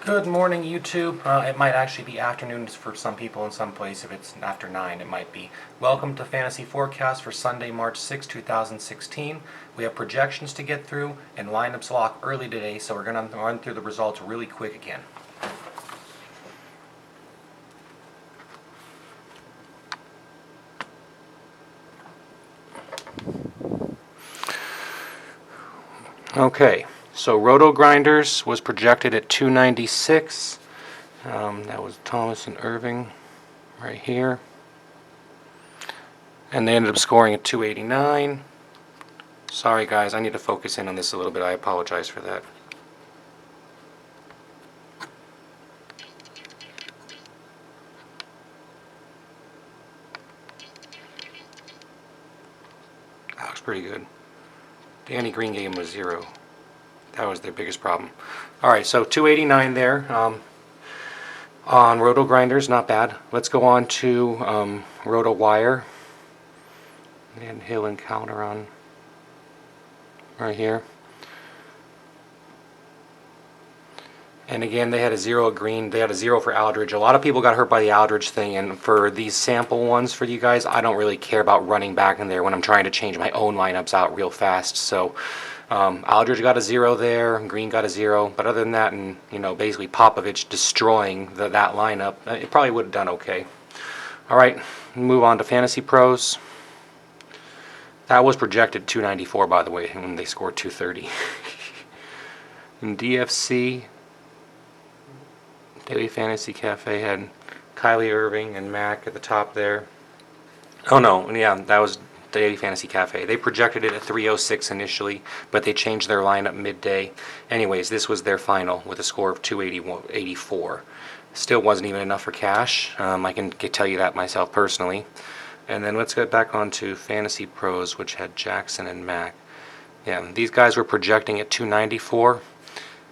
Good morning, YouTube. It might actually be afternoons for some people in some place. If it's after 9, it might be. Welcome to Fantasy Forecast for Sunday, March 6, 2016. We have projections to get through and lineups lock early today, so we're going to run through the results really quick again. Okay. So Roto Grinders was projected at 296. That was Thomas and Irving right here. And they ended up scoring at 289. Sorry guys, I need to focus in on this a little bit. I apologize for that. That looks pretty good. Danny Green game was 0. That was their biggest problem. Alright, so 289 there on Roto Grinders, not bad. Let's go on to Roto Wire. And Hill and Counter on right here. And again, they had a 0 at Green. They had a 0 for Aldridge. A lot of people got hurt by the Aldridge thing, and for these sample ones for you guys, I don't really care about running back in there when I'm trying to change my own lineups out real fast. So Aldridge got a 0 there, Green got a 0, but other than that, and basically Popovich destroying that lineup, it probably would have done okay. All right, move on to Fantasy Pros. That was projected 294, by the way, when they scored 230. In DFC, Daily Fantasy Cafe had Kylie Irving and Mac at the top there. Oh no, yeah, that was Daily Fantasy Cafe. They projected it at 306 initially, but they changed their lineup midday. Anyways, this was their final with a score of 284. Still wasn't even enough for cash. I can tell you that myself personally. And then let's get back on to Fantasy Pros, which had Jackson and Mac. Yeah, these guys were projecting at 294,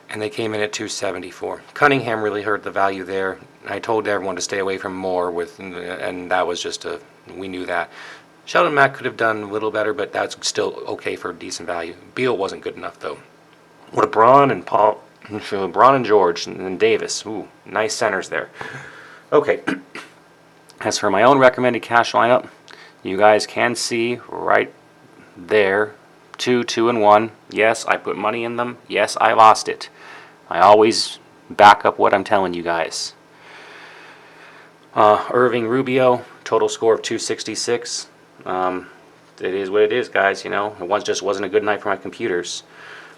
and they came in at 274. Cunningham really hurt the value there. I told everyone to stay away from Moore, and that was just we knew that. Sheldon Mack could have done a little better, but that's still okay for decent value. Beal wasn't good enough, though. What a Braun and George, and then Davis. Ooh, nice centers there. Okay. As for my own recommended cash lineup, you guys can see right there, 2, 2, and 1. Yes, I put money in them. Yes, I lost it. I always back up what I'm telling you guys. Irving Rubio, total score of 266. It is what it is, guys. It just wasn't a good night for my computers.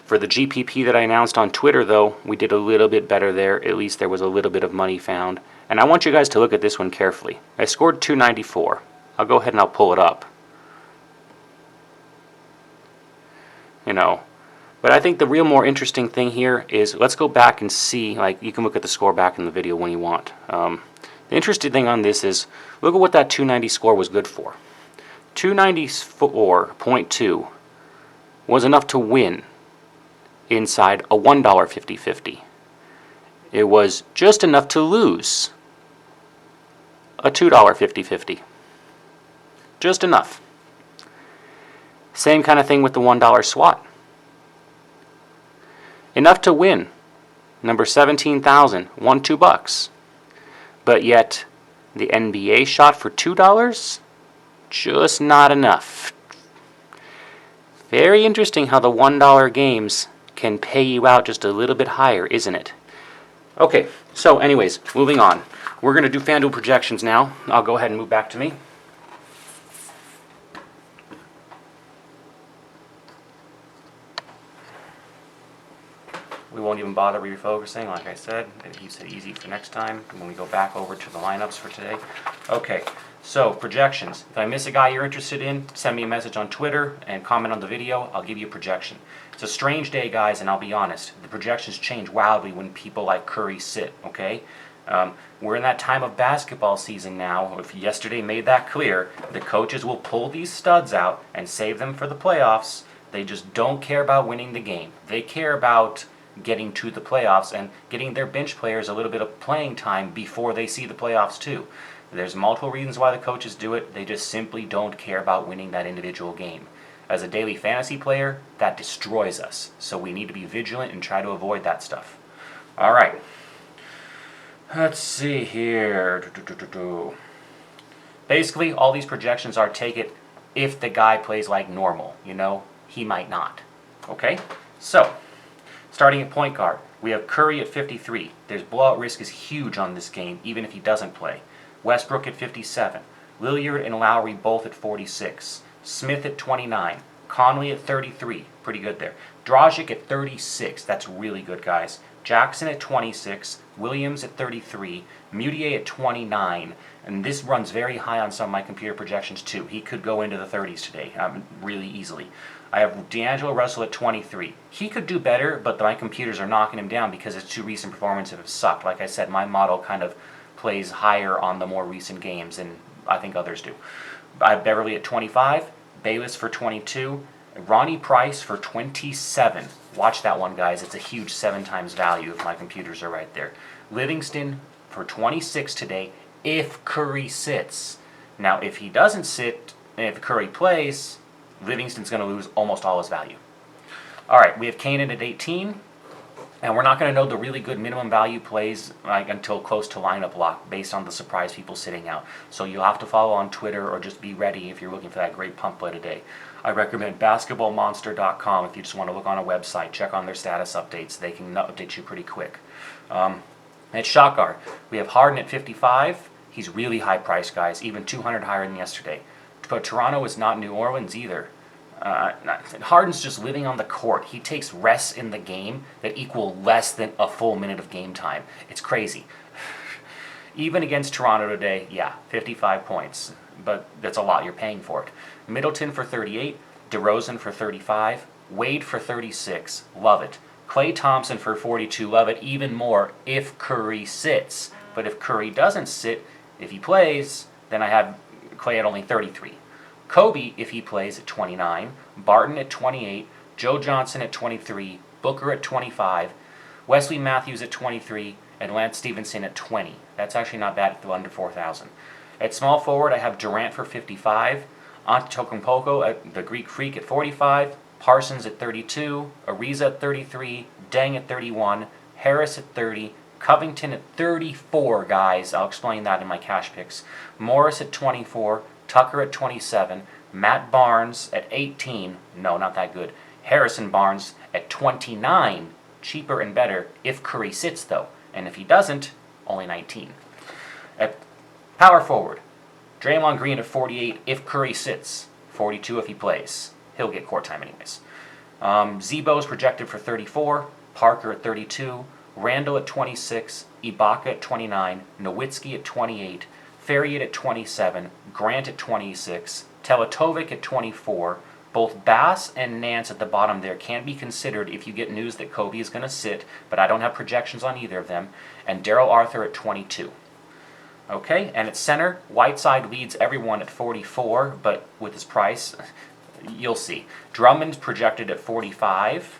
For the GPP that I announced on Twitter, though, we did a little bit better there. At least there was a little bit of money found. And I want you guys to look at this one carefully. I scored 294. I'll go ahead and I'll pull it up. But I think the real more interesting thing here is let's go back and see. You can look at the score back in the video when you want. The interesting thing on this is look at what that 290 score was good for. 294.2 was enough to win inside a $1 50-50. It was just enough to lose a $2 50-50. Just enough. Same kind of thing with the $1 SWAT. Enough to win. Number 17,000 won $2. But yet the NBA shot for $2, just not enough. Very interesting how the $1 games can pay you out just a little bit higher, isn't it? Okay, so anyways, moving on. We're going to do FanDuel projections now. I'll go ahead and move back to me. We won't even bother refocusing, like I said. It keeps it easy for next time when we go back over to the lineups for today. Okay, so projections. If I miss a guy you're interested in, send me a message on Twitter and comment on the video. I'll give you a projection. It's a strange day, guys, and I'll be honest. The projections change wildly when people like Curry sit, okay? We're in that time of basketball season now. If yesterday made that clear, the coaches will pull these studs out and save them for the playoffs. They just don't care about winning the game. They care about getting to the playoffs and getting their bench players a little bit of playing time before they see the playoffs too. There's multiple reasons why the coaches do it. They just simply don't care about winning that individual game. As a daily fantasy player, that destroys us. So we need to be vigilant and try to avoid that stuff. All right. Let's see here. Basically, all these projections are take it if the guy plays like normal. You know, he might not. Okay? So, starting at point guard, we have Curry at 53. There's blowout risk is huge on this game, even if he doesn't play. Westbrook at 57. Lillard and Lowry both at 46. Smith at 29. Conley at 33. Pretty good there. Dragic at 36. That's really good, guys. Jackson at 26. Williams at 33. Mudiay at 29. And this runs very high on some of my computer projections, too. He could go into the 30s today, really easily. I have D'Angelo Russell at 23. He could do better, but my computers are knocking him down because his 2 recent performances have sucked. Like I said, my model kind of plays higher on the more recent games than I think others do. I have Beverly at 25, Bayless for 22, Ronnie Price for 27. Watch that one, guys. It's a huge 7 times value if my computers are right there. Livingston for 26 today if Curry sits. Now, if he doesn't sit, and if Curry plays, Livingston's going to lose almost all his value. All right, we have Kanan at 18. And we're not going to know the really good minimum value plays until close to lineup lock based on the surprise people sitting out. So you'll have to follow on Twitter or just be ready if you're looking for that great pump play today. I recommend basketballmonster.com if you just want to look on a website, check on their status updates. They can update you pretty quick. At shot guard, we have Harden at 55. He's really high priced, guys, even 200 higher than yesterday. But Toronto is not New Orleans either. Harden's just living on the court. He takes rests in the game that equal less than a full minute of game time. It's crazy. Even against Toronto today, yeah, 55 points. But that's a lot. You're paying for it. Middleton for 38. DeRozan for 35. Wade for 36. Love it. Klay Thompson for 42. Love it even more if Curry sits. But if Curry doesn't sit, if he plays, then I have Klay at only 33. Kobe, if he plays, at 29, Barton at 28, Joe Johnson at 23, Booker at 25, Wesley Matthews at 23, and Lance Stevenson at 20. That's actually not bad at under 4,000. At small forward, I have Durant for 55, Antetokounmpo at the Greek Freak at 45, Parsons at 32, Ariza at 33, Deng at 31, Harris at 30, Covington at 34, guys. I'll explain that in my cash picks. Morris at 24, Tucker at 27, Matt Barnes at 18, no, not that good. Harrison Barnes at 29, cheaper and better if Curry sits though, and if he doesn't, only 19. At power forward, Draymond Green at 48 if Curry sits, 42 if he plays. He'll get court time anyways. Zebo's projected for 34, Parker at 32, Randall at 26, Ibaka at 29, Nowitzki at 28, Ferriet at 27, Grant at 26, Teletovic at 24. Both Bass and Nance at the bottom there can be considered if you get news that Kobe is going to sit, but I don't have projections on either of them. And Daryl Arthur at 22. Okay, and at center, Whiteside leads everyone at 44, but with his price, you'll see. Drummond's projected at 45,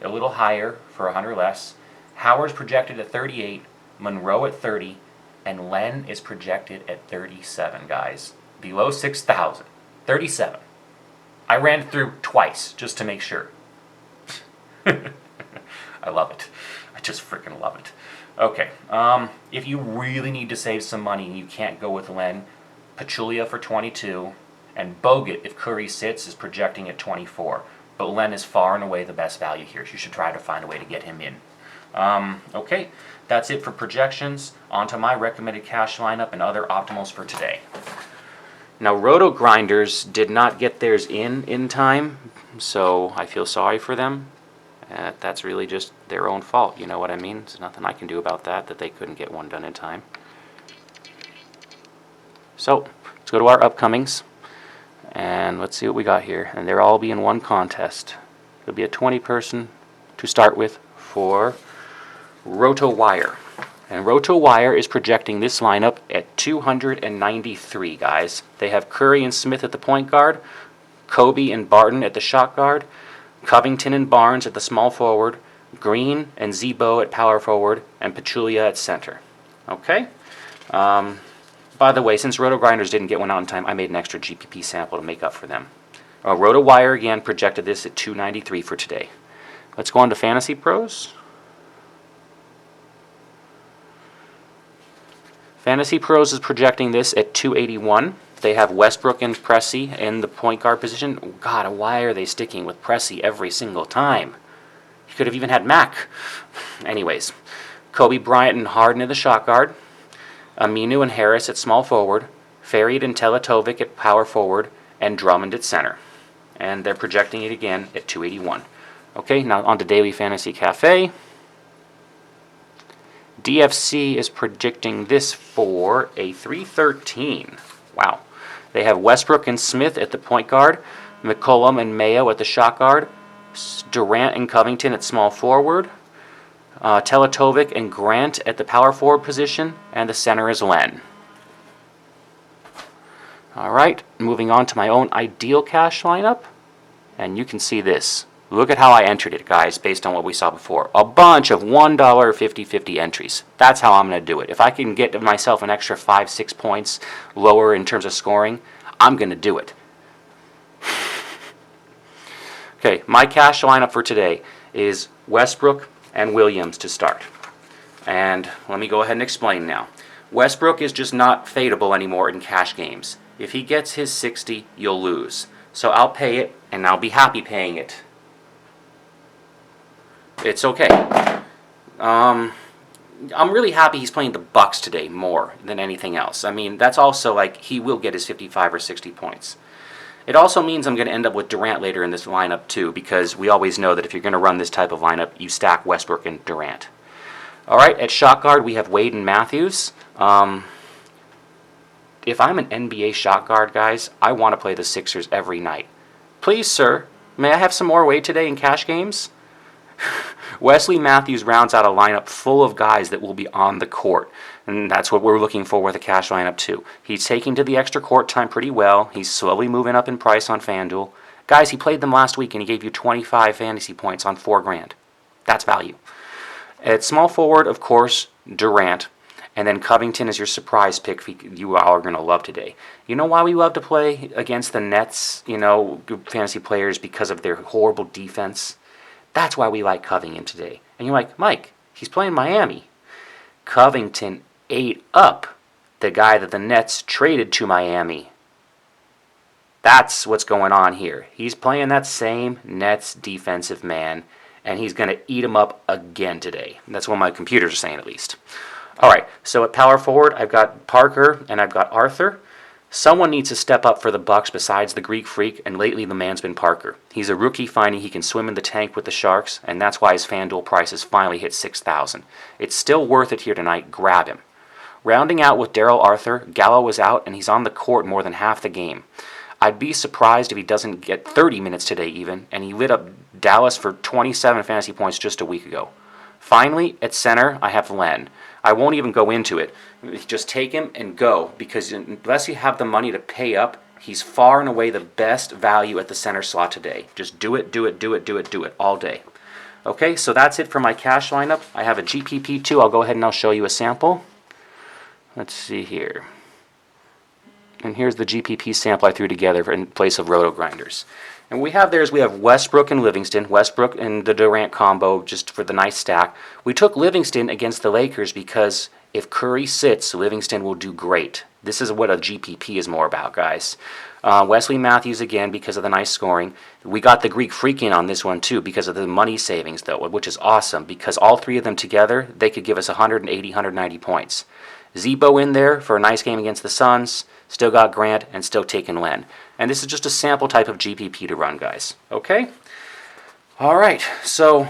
a little higher for 100 less. Howard's projected at 38, Monroe at 30, and Len is projected at 37, guys. Below 6,000. 37. I ran it through twice just to make sure. I love it. I just freaking love it. Okay, if you really need to save some money and you can't go with Len, Pachulia for 22, and Bogut, if Curry sits, is projecting at 24. But Len is far and away the best value here, so you should try to find a way to get him in. Okay, that's it for projections. On to my recommended cash lineup and other optimals for today. Now, Roto Grinders did not get theirs in time, so I feel sorry for them. That's really just their own fault, you know what I mean? There's nothing I can do about that they couldn't get one done in time. So, let's go to our upcomings, and let's see what we got here. And they'll all be in one contest. It'll be a 20-person to start with for RotoWire. And RotoWire is projecting this lineup at 293, guys. They have Curry and Smith at the point guard, Kobe and Barton at the shot guard, Covington and Barnes at the small forward, Green and Zebo at power forward, and Pachulia at center. Okay? By the way, since Roto Grinders didn't get one out in time, I made an extra GPP sample to make up for them. RotoWire again projected this at 293 for today. Let's go on to Fantasy Pros. Fantasy Pros is projecting this at 281. They have Westbrook and Pressey in the point guard position. God, why are they sticking with Pressey every single time? You could have even had Mac. Anyways, Kobe Bryant and Harden at the shot guard. Aminu and Harris at small forward. Farid and Teletovic at power forward. And Drummond at center. And they're projecting it again at 281. Okay, now on to Daily Fantasy Cafe. DFC is predicting this for a 313. Wow. They have Westbrook and Smith at the point guard, McCollum and Mayo at the shot guard, Durant and Covington at small forward, Teletovic and Grant at the power forward position, and the center is Len. All right, moving on to my own ideal cash lineup, and you can see this. Look at how I entered it, guys, based on what we saw before. A bunch of $1 50-50 entries. That's how I'm going to do it. If I can get myself an extra 5-6 points lower in terms of scoring, I'm going to do it. Okay, my cash lineup for today is Westbrook and Williams to start. And let me go ahead and explain now. Westbrook is just not fadeable anymore in cash games. If he gets his 60, you'll lose. So I'll pay it, and I'll be happy paying it. It's okay. I'm really happy he's playing the Bucks today more than anything else. I mean, that's also like he will get his 55 or 60 points. It also means I'm going to end up with Durant later in this lineup too, because we always know that if you're going to run this type of lineup, you stack Westbrook and Durant. All right, at shot guard we have Wade and Matthews. If I'm an NBA shot guard, guys, I want to play the Sixers every night. Please, sir, may I have some more Wade today in cash games? Wesley Matthews rounds out a lineup full of guys that will be on the court, and that's what we're looking for with a cash lineup too. He's taking to the extra court time pretty well. He's slowly moving up in price on FanDuel. Guys, he played them last week and he gave you 25 fantasy points on $4,000. That's value. At small forward, of course, Durant, and then Covington is your surprise pick you all are going to love today. You know why we love to play against the Nets, fantasy players? Because of their horrible defense. That's why we like Covington today. And you're like, Mike, he's playing Miami. Covington ate up the guy that the Nets traded to Miami. That's what's going on here. He's playing that same Nets defensive man, and he's going to eat him up again today. That's what my computers are saying, at least. All right, so at power forward, I've got Parker and I've got Arthur. Someone needs to step up for the Bucks besides the Greek Freak, and lately the man's been Parker. He's a rookie finding he can swim in the tank with the Sharks, and that's why his FanDuel price has finally hit $6,000. It's still worth it here tonight. Grab him. Rounding out with Daryl Arthur, Gallo was out, and he's on the court more than half the game. I'd be surprised if he doesn't get 30 minutes today even, and he lit up Dallas for 27 fantasy points just a week ago. Finally, at center, I have Len. I won't even go into it. Just take him and go, because unless you have the money to pay up, he's far and away the best value at the center slot today. Just do it all day. Okay, so that's it for my cash lineup. I have a GPP too. I'll go ahead and I'll show you a sample. Let's see here. And here's the GPP sample I threw together in place of Roto Grinders. And we have Westbrook and Livingston, Westbrook and the Durant combo just for the nice stack. We took Livingston against the Lakers because if Curry sits, Livingston will do great. This is what a GPP is more about, guys. Wesley Matthews again because of the nice scoring. We got the Greek Freak in on this one too because of the money savings though, which is awesome because all three of them together, they could give us 180, 190 points. Zebo in there for a nice game against the Suns. Still got Grant and still taking Len. And this is just a sample type of GPP to run, guys. Okay? All right. So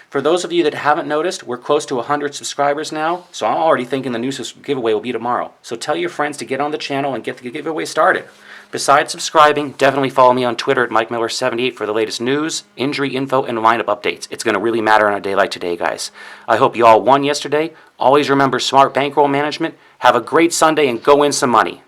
for those of you that haven't noticed, we're close to 100 subscribers now. So I'm already thinking the new giveaway will be tomorrow. So tell your friends to get on the channel and get the giveaway started. Besides subscribing, definitely follow me on Twitter at MikeMiller78 for the latest news, injury info, and lineup updates. It's going to really matter on a day like today, guys. I hope you all won yesterday. Always remember smart bankroll management. Have a great Sunday and go win some money.